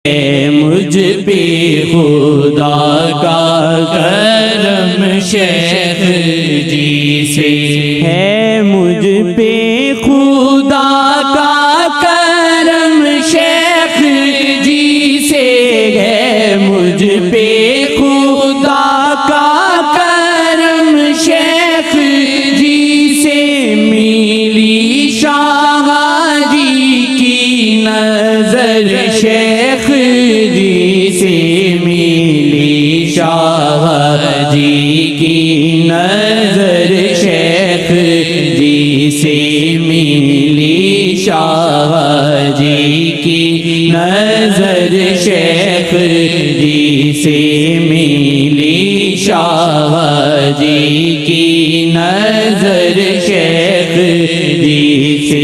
مجھ پہ خدا کا کرم شیخ جی سے ہے، مجھ پہ خدا کا کرم شیخ جی سے ہے، مجھ پہ خدا کا کرم شیخ جی سے ملی شاہ جی کی نظر شیخ جی سے ملی شاہ جی کی نظر شیخ جی سے ملی شاہ جی کی نظر شیخ جی سے ملی شاہ جی کی نظر شیخ جی سے